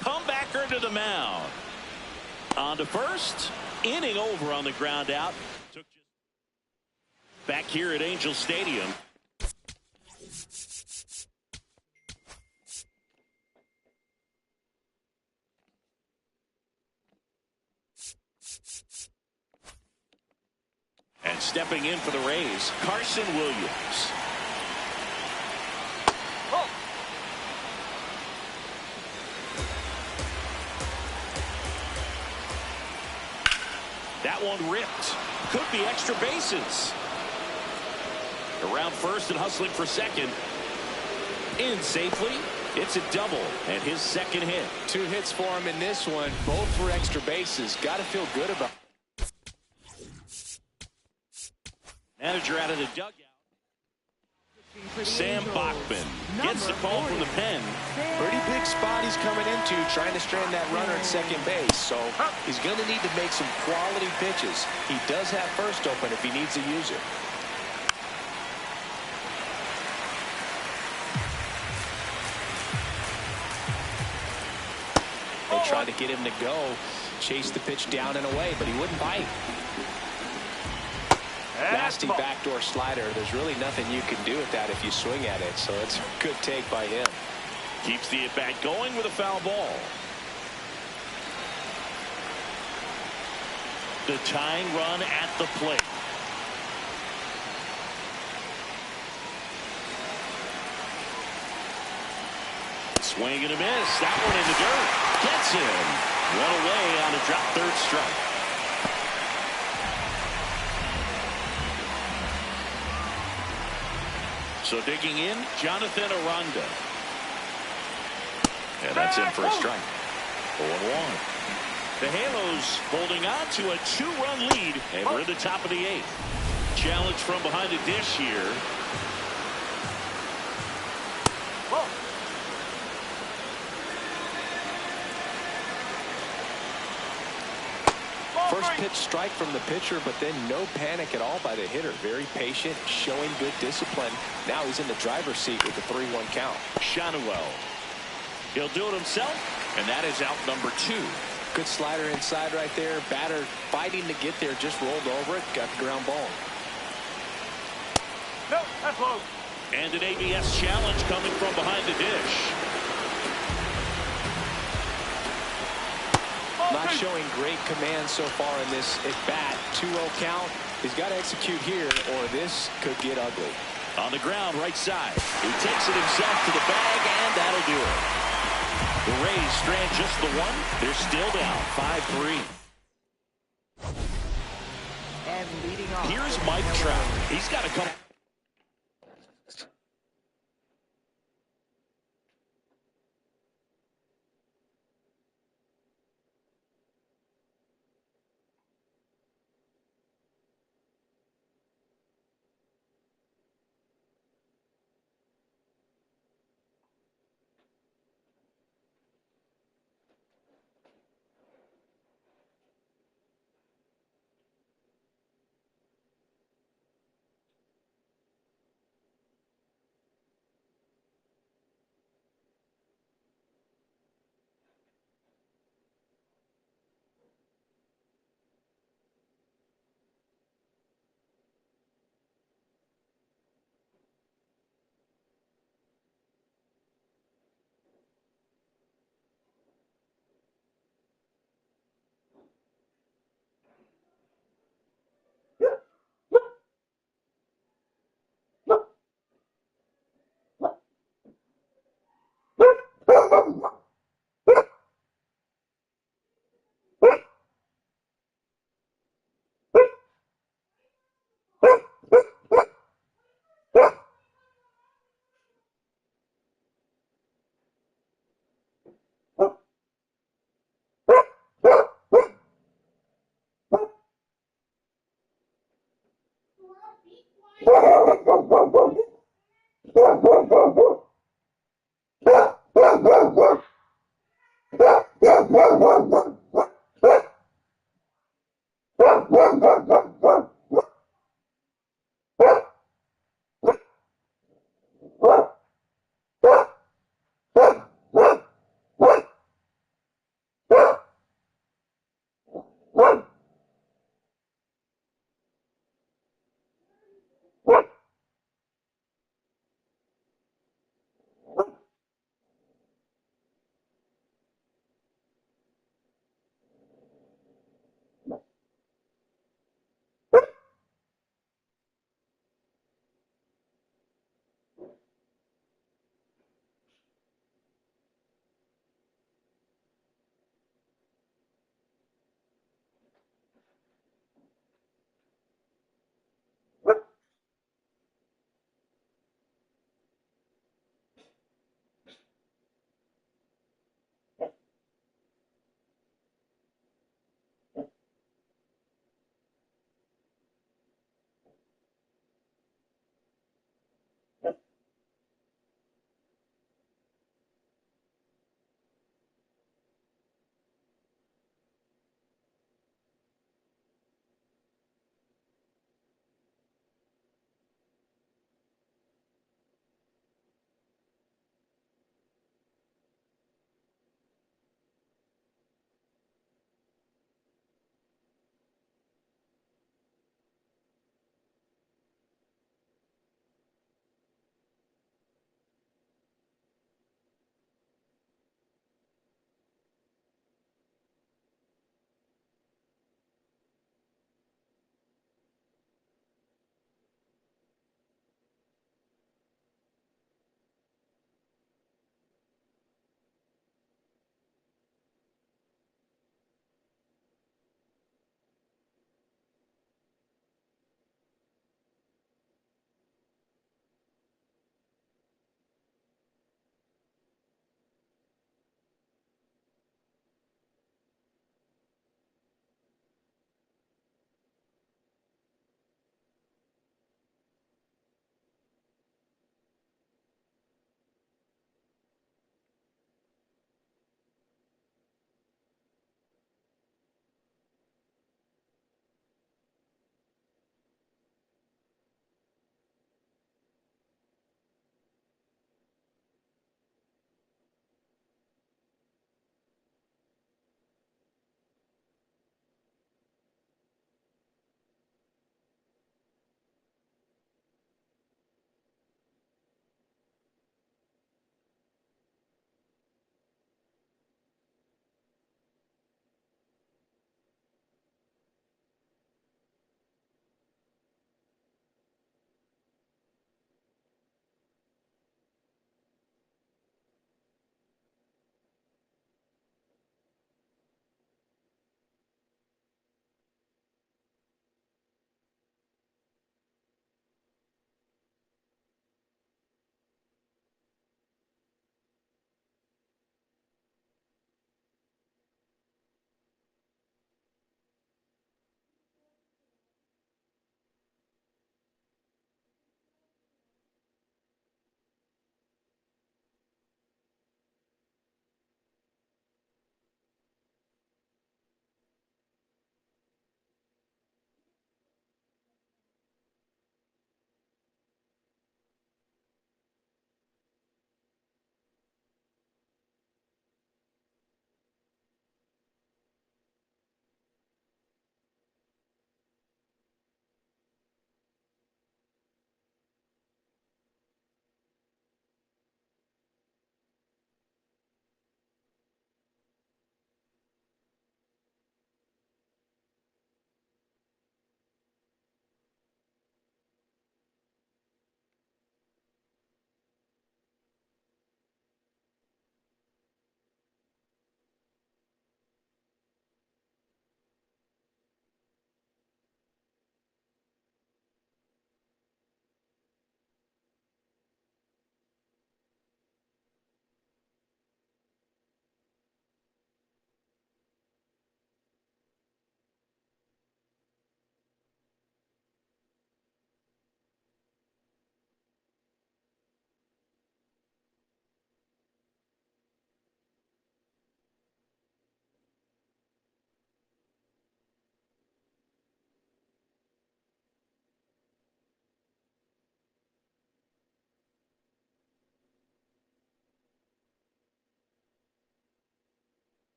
Comebacker to the mound. On to first. Inning over on the ground out. Back here at Angel Stadium. And stepping in for the Rays, Carson Williams. Oh. That one ripped. Could be extra bases. Around first and hustling for second. In safely. It's a double and his second hit. 2 hits for him in this one, both for extra bases. Got to feel good about it. Manager out of the dugout. Sam Bachman gets the call from the pen. Pretty big spot he's coming into, trying to strand that runner at second base. So he's going to need to make some quality pitches. He does have first open if he needs to use it. They tried to get him to go, chase the pitch down and away, but he wouldn't bite. Nasty backdoor slider. There's really nothing you can do with that if you swing at it. So it's a good take by him. Keeps the at-bat going with a foul ball. The tying run at the plate. Swing and a miss. That one in the dirt. Gets him. One away on a drop third strike. So digging in, Jonathan Aranda. And that's in for a strike. 0-1. The Halos holding on to a 2-run lead, and we're in the top of the 8th. Challenge from behind the dish here. First pitch strike from the pitcher, but then no panic at all by the hitter. Very patient, showing good discipline. Now he's in the driver's seat with the 3-1 count. Shanuel. He'll do it himself, and that is out number 2. Good slider inside right there. Batter fighting to get there, just rolled over it, got the ground ball. No, that's low. And an ABS challenge coming from behind the dish. Not showing great command so far in this at bat. 2-0 count. He's got to execute here, or this could get ugly. On the ground, right side. He takes it himself to the bag, and that'll do it. The Rays strand just the one. They're still down 5-3. And leading off. Here's Mike Trout. He's got a couple.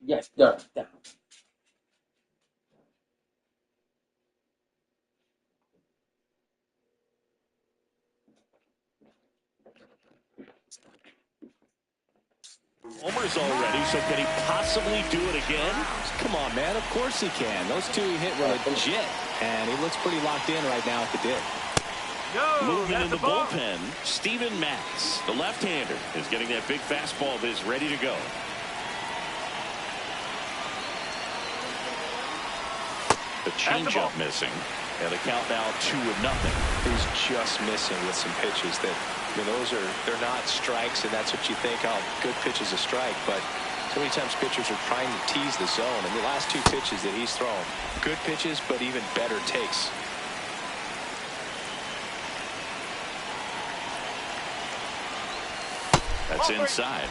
Yes, there. Down. Homers already, so can he possibly do it again? Come on, man. Of course he can. Those two he hit were legit, and he looks pretty locked in right now at the dip. No, Moving that's in the the ball. bullpen, Steven Matz, the left-hander, is getting that big fastball of his ready to go. The changeup missing, and the count now 2-0. He's just missing with some pitches that, I mean, they're not strikes, and that's what you think, oh, good pitch is a strike, but so many times pitchers are trying to tease the zone, and the last two pitches that he's thrown, good pitches, but even better takes. That's inside.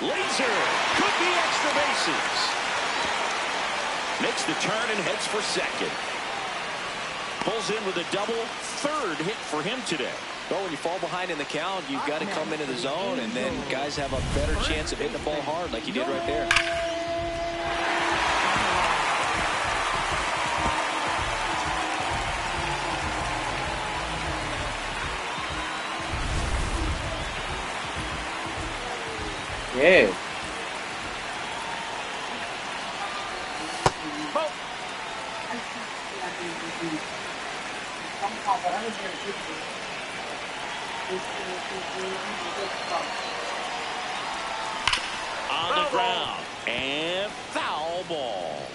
Laser could be extra bases. Makes the turn and heads for second. Pulls in with a double, third hit for him today. Well, when you fall behind in the count, you've got to come into the zone, and then guys have a better chance of hitting the ball hard like he did right there. Yeah. On the ground, and foul ball.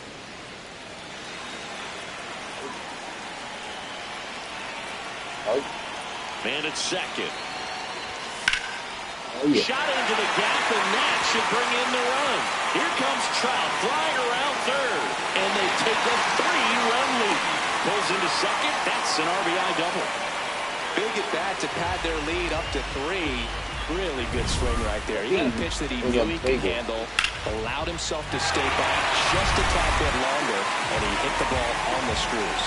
Man at second. Oh, yeah. Shot into the gap, and that should bring in the run. Here comes Trout flying around third, and they take a 3-run lead. Pulls into second. That's an RBI double. Big at bat to pad their lead up to 3. Really good swing right there. He got a pitch that he knew he could handle, allowed himself to stay back just a tad bit longer, and he hit the ball on the screws.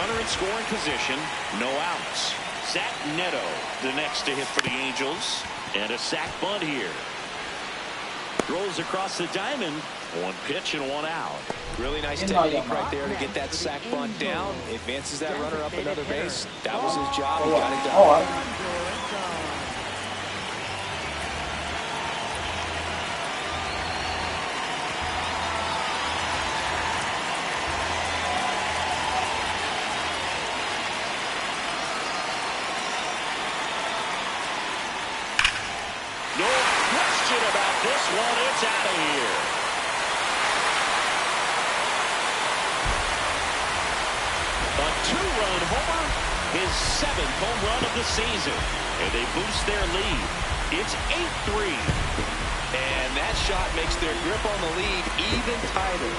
Runner in scoring position, no outs. Zach Neto, the next to hit for the Angels, and a sac bunt here. Rolls across the diamond, one pitch and one out. Really nice technique right there to get that sac bunt down. Advances that runner up another base. That was his job. He got it done. No question about this one. It's out of here. A 2-run homer, his 7th home run of the season. And they boost their lead. It's 8-3. And that shot makes their grip on the lead even tighter.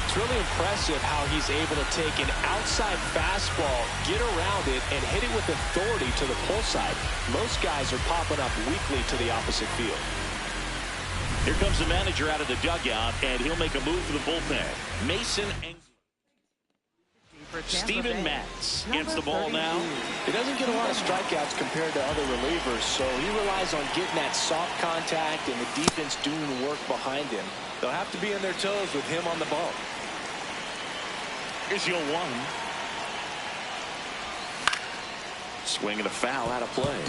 It's really impressive how he's able to take an outside fastball, get around it, and hit it with authority to the pull side. Most guys are popping up weakly to the opposite field. Here comes the manager out of the dugout, and he'll make a move for the bullpen. Mason and Steven Matz gets the ball now. He doesn't get a lot of strikeouts compared to other relievers, so he relies on getting that soft contact and the defense doing the work behind him. They'll have to be on their toes with him on the bump. Here's your 1. Swing and a foul out of play.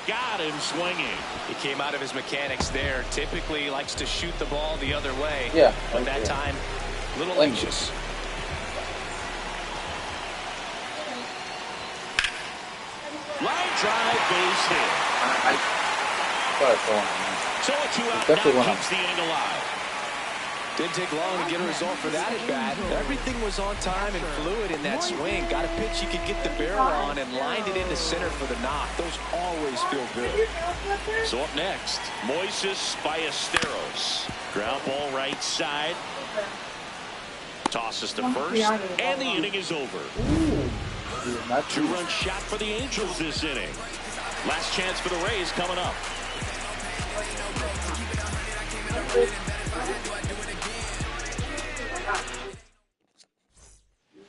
Got him swinging. He came out of his mechanics there. Typically he likes to shoot the ball the other way. Yeah. But that time, a little anxious. Line drive, base hit. So a 2-out now keeps the inning alive. Didn't take long to get a result for that at bat. Everything was on time and fluid in that swing. Got a pitch you could get the barrel on and lined it into center for the knock. Those always feel good. So up next, Moises Ballesteros. Ground ball right side. Tosses to first, and the inning is over. 2-run shot for the Angels this inning. Last chance for the Rays coming up.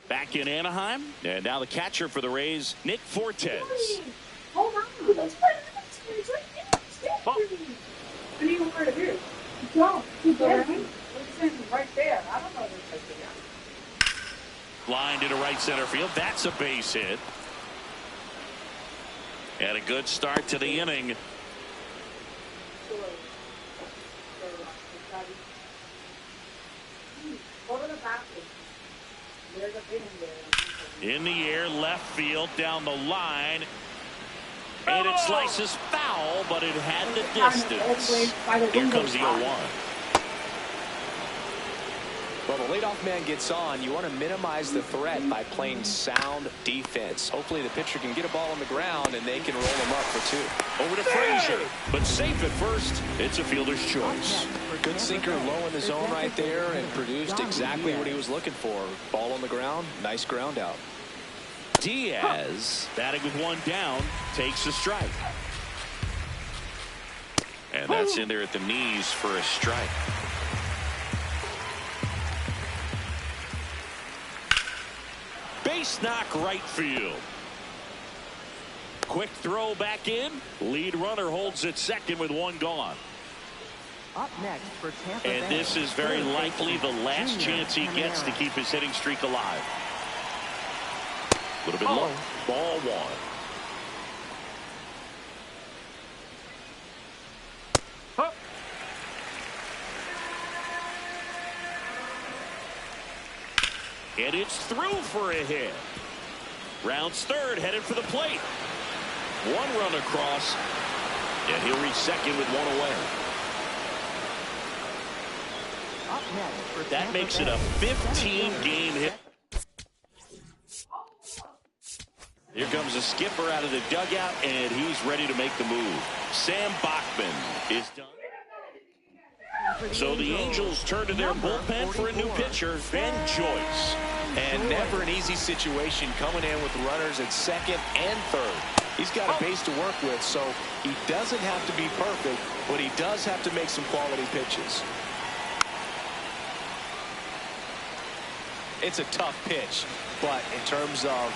Back in Anaheim, and now the catcher for the Rays, Nick Fortes. Hold on. Let's play the next one. What do you want her to do? Don't. Keep going. It's right there. I don't know what's right there. Lined into right center field. That's a base hit. And a good start to the inning. In the air, left field, down the line. And it slices foul, but it had the distance. Here comes the 0-1. Well, the leadoff man gets on. You want to minimize the threat by playing sound defense. Hopefully the pitcher can get a ball on the ground and they can roll him up for 2. Over to Frazier, but safe at first. It's a fielder's choice. Good sinker low in the zone right there and produced exactly what he was looking for. Ball on the ground, nice ground out. Diaz, batting with 1 down, takes a strike. And that's in there at the knees for a strike. Base knock right field. Quick throw back in. Lead runner holds at second with 1 gone. Up next for Tampa Bay. And this is very likely the last chance he gets to keep his hitting streak alive. A little bit low. Ball 1. And it's through for a hit. Rounds third, headed for the plate. 1 run across, and he'll reach second with 1 away. Up next for That Tampa makes it Bay. a 15-game hit. Here comes the skipper out of the dugout, and he's ready to make the move. Sam Bachman is done. So the Angels turn to their bullpen for a new pitcher, Ben Joyce. And never an easy situation coming in with runners at second and third. He's got a base to work with, so he doesn't have to be perfect, but he does have to make some quality pitches. It's a tough pitch, but in terms of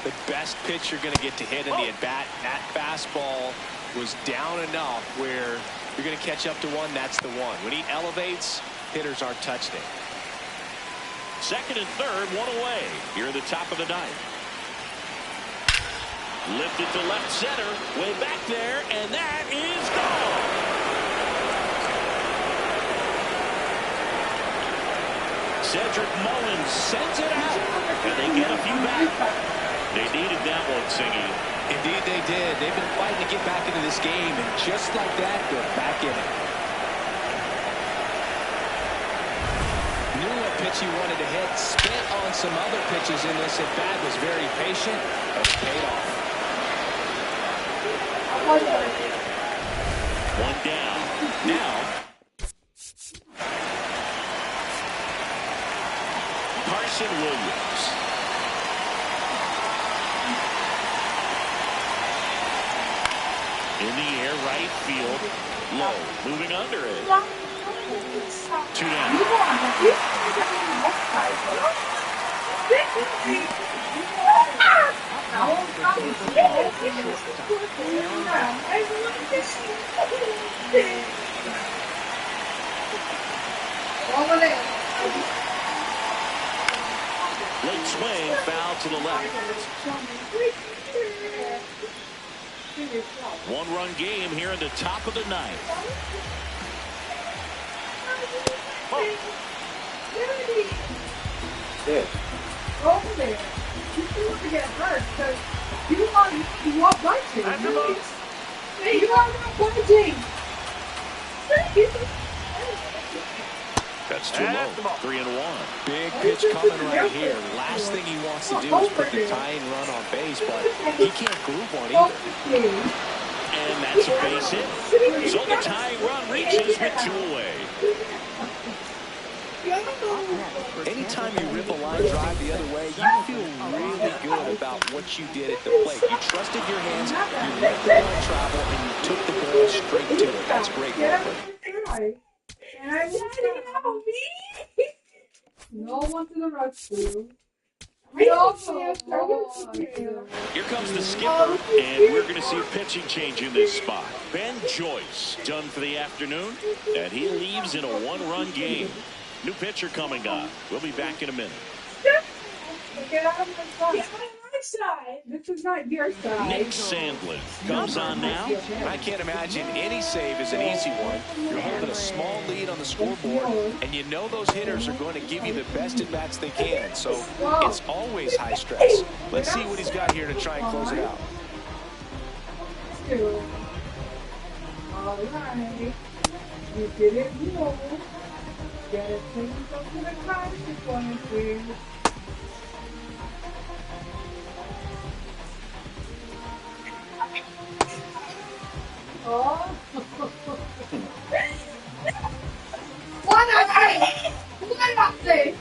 the best pitch you're going to get to hit in the at-bat, that fastball was down enough where you're going to catch up to 1, that's the 1. When he elevates, hitters aren't touching it. Second and third, 1 away. Here in the top of the 9th. Lifted to left center, way back there, and that is gone. Cedric Mullins sends it out, and they get a few back. They needed that one, Singy. Indeed they did. They've been fighting to get back into this game, and just like that, they're back in it. Knew what pitch he wanted to hit, spent on some other pitches in this at-bat, was very patient, and it paid off. 1 down. Now, Carson Williams. In the air, right field, low, moving under it. 2 down. Late swing, foul to the left. 1-run game here in the top of the 9th. Yeah. Over there. You want to get hurt because you want bunching. Hey, you want bunching. That's too low. 3-1. Big pitch coming right here. Last thing he wants to do is put the tying run on base, but he can't groove one either. And that's a base hit. So the tying run reaches with 2 away. Anytime you rip a line drive the other way, you feel really good about what you did at the plate. You trusted your hands, you let the ball travel, and you took the ball straight to it. That's great work. And I didn't help me. No one to the rescue. Here comes the skipper, and we're going to see a pitching change in this spot. Ben Joyce done for the afternoon, and he leaves in a one-run game. New pitcher coming on. We'll be back in a minute. Get out of my side. This is not your side. Nick Sandlin comes on now. I can't imagine any save is an easy one. You're holding a small lead on the scoreboard, and you know those hitters are going to give you the best at-bats they can, so it's always high stress. Let's see what he's got here to try and close it out. All right. You did it, you know. Get it, please go to the consequences. Oh. What did I say? What did I say?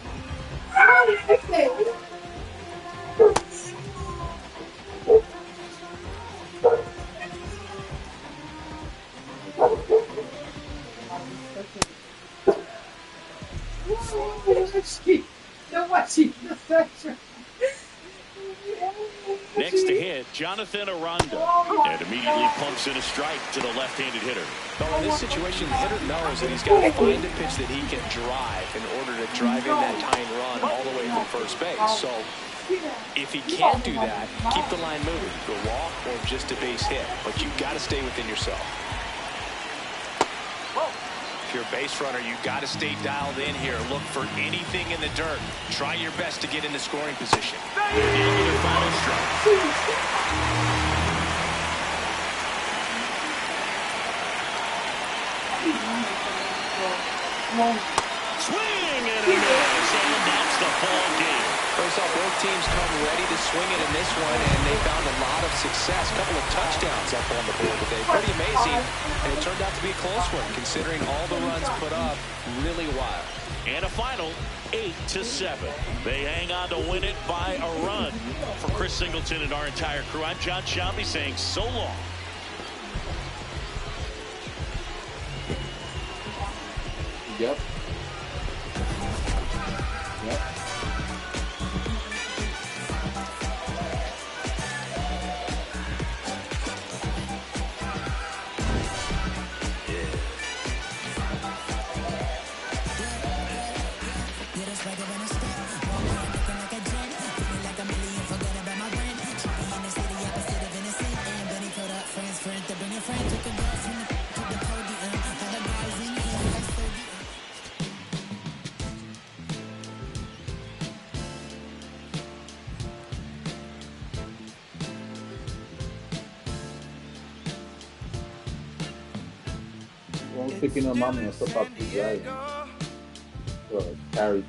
Next to hit, Jonathan Aranda. And immediately pumps in a strike to the left-handed hitter. Well, in this situation, the hitter knows that he's got to find a pitch that he can drive in order to drive in that tying run all the way from first base. So if he can't do that, keep the line moving. Go walk or just a base hit. But you've got to stay within yourself. If you're a base runner, you've got to stay dialed in here. Look for anything in the dirt. Try your best to get into scoring position. Another final strike. Swing and a miss, and that's the ball game. First off, both teams come ready to swing it in this one, and they found a lot of success. A couple of touchdowns up on the board today. Pretty amazing, and it turned out to be a close one, considering all the runs put up. Really wild. And a final 8-7. They hang on to win it by a run. For Chris Singleton and our entire crew, I'm John Shelby saying so long. Yep. Yep. Vamos ter que ir na mamãe só para pisar. Carry.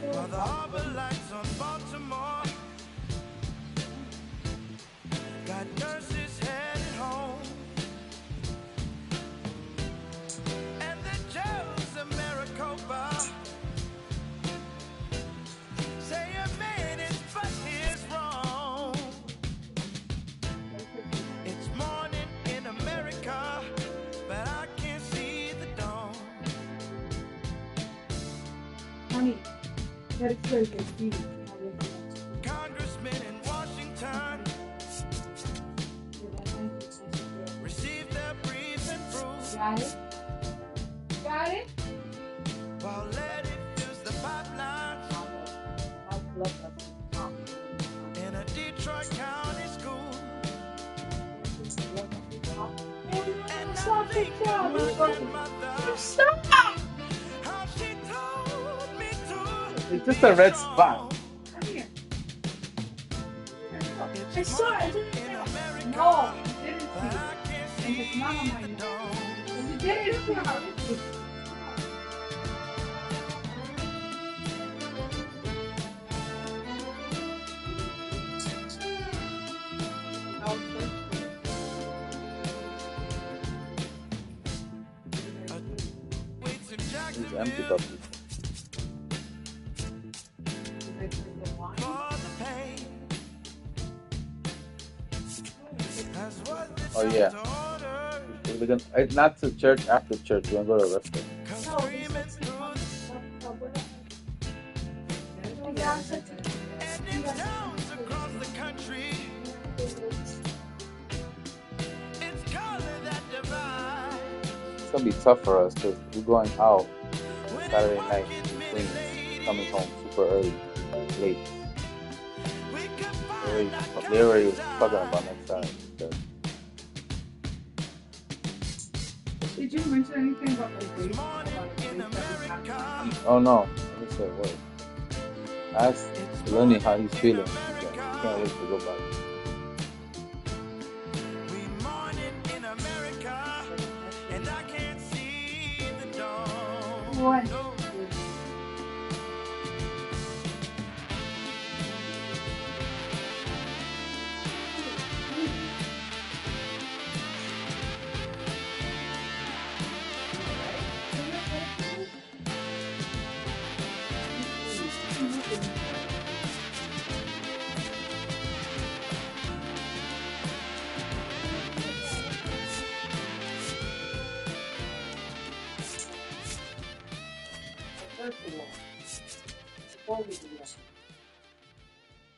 While the harbor lights on Baltimore, got nurses headed home, and the jails of Maricopa say a man is but is wrong. It's morning in America, but I can't see the dawn. Honey. Congressman in Washington received their briefing proof. Got it? Got it? While Letty fills the pipeline in a Detroit County school. And I think of my grandmother. Stop! How she told me to. It's just a red spot. I saw it. I didn't see it. No, you didn't see it. And it's not on my nose. You didn't see it. These empty puppies. Oh yeah. We're gonna, not to church, after church. We're gonna go to a restaurant. It's gonna be tough for us because we're going out Saturday night in Queens, coming home super early, late. They already talking about next time. So. Did you mention anything about the date? Oh no, I didn't say a word. I asked Lenny how he's feeling. He can't wait to go back. What? First of all, before we do that,